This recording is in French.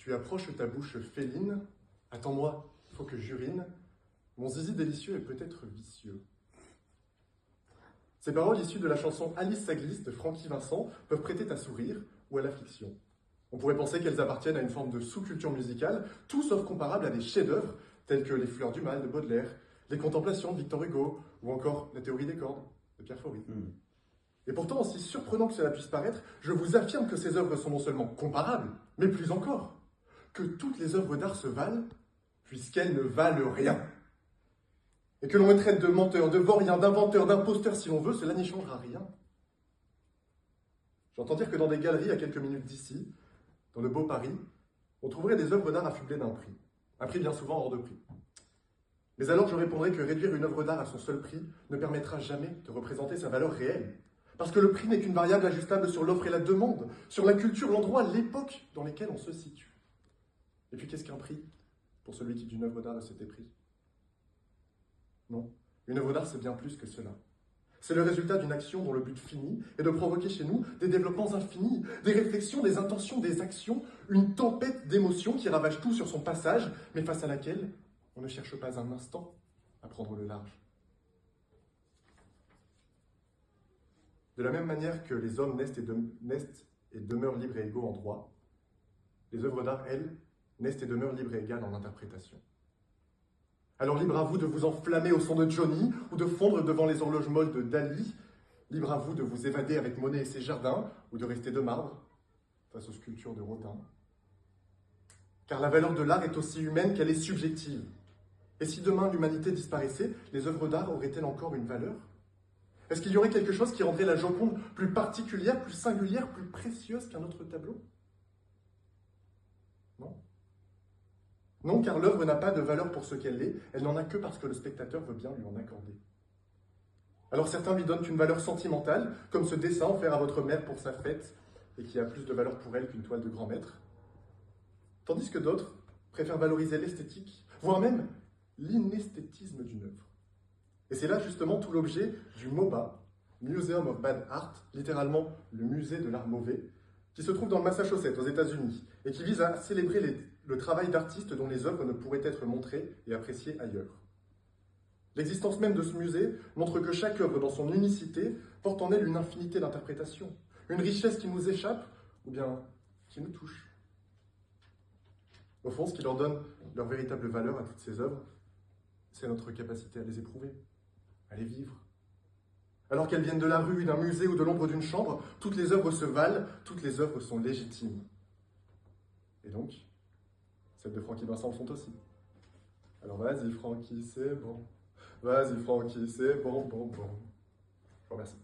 Tu approches ta bouche féline. Attends-moi, faut que j'urine. Mon zizi délicieux est peut-être vicieux. Ces paroles issues de la chanson Alice ça glisse de Francky Vincent peuvent prêter à sourire ou à l'affliction. On pourrait penser qu'elles appartiennent à une forme de sous-culture musicale, tout sauf comparable à des chefs-d'œuvre tels que Les Fleurs du Mal de Baudelaire, Les Contemplations de Victor Hugo ou encore La Théorie des cordes de Pierre Faury. Et pourtant, aussi surprenant que cela puisse paraître, je vous affirme que ces œuvres sont non seulement comparables, mais plus encore, que toutes les œuvres d'art se valent, puisqu'elles ne valent rien. Et que l'on me traite de menteur, de vaurien, d'inventeur, d'imposteur si l'on veut, cela n'y changera rien. J'entends dire que dans des galeries à quelques minutes d'ici, dans le beau Paris, on trouverait des œuvres d'art affublées d'un prix. Un prix bien souvent hors de prix. Mais alors je répondrai que réduire une œuvre d'art à son seul prix ne permettra jamais de représenter sa valeur réelle. Parce que le prix n'est qu'une variable ajustable sur l'offre et la demande, sur la culture, l'endroit, l'époque dans lesquelles on se situe. Et puis qu'est-ce qu'un prix pour celui qui d'une œuvre d'art ne s'était pris? Non, une œuvre d'art c'est bien plus que cela. C'est le résultat d'une action dont le but fini est de provoquer chez nous des développements infinis, des réflexions, des intentions, des actions, une tempête d'émotions qui ravage tout sur son passage, mais face à laquelle on ne cherche pas un instant à prendre le large. De la même manière que les hommes naissent et demeurent libres et égaux en droit, les œuvres d'art, elles, naissent et demeurent libres et égales en interprétation. Alors libre à vous de vous enflammer au son de Johnny ou de fondre devant les horloges molles de Dali. Libre à vous de vous évader avec Monet et ses jardins ou de rester de marbre face aux sculptures de Rodin. Car la valeur de l'art est aussi humaine qu'elle est subjective. Et si demain l'humanité disparaissait, les œuvres d'art auraient-elles encore une valeur? Est-ce qu'il y aurait quelque chose qui rendrait la Joconde plus particulière, plus singulière, plus précieuse qu'un autre tableau? Non. Non, car l'œuvre n'a pas de valeur pour ce qu'elle est, elle n'en a que parce que le spectateur veut bien lui en accorder. Alors certains lui donnent une valeur sentimentale, comme ce dessin offert à votre mère pour sa fête, et qui a plus de valeur pour elle qu'une toile de grand maître. Tandis que d'autres préfèrent valoriser l'esthétique, voire même l'inesthétisme d'une œuvre. Et c'est là justement tout l'objet du MoBA, Museum of Bad Art, littéralement le musée de l'art mauvais, qui se trouve dans le Massachusetts, aux États-Unis, et qui vise à célébrer le travail d'artistes dont les œuvres ne pourraient être montrées et appréciées ailleurs. L'existence même de ce musée montre que chaque œuvre, dans son unicité, porte en elle une infinité d'interprétations, une richesse qui nous échappe ou bien qui nous touche. Au fond, ce qui leur donne leur véritable valeur à toutes ces œuvres, c'est notre capacité à les éprouver, à les vivre. Alors qu'elles viennent de la rue, d'un musée ou de l'ombre d'une chambre, toutes les œuvres se valent, toutes les œuvres sont légitimes. Et donc, celles de Francky Vincent sont aussi. Alors vas-y Francky, c'est bon. Vas-y Francky, c'est bon. Je vous remercie.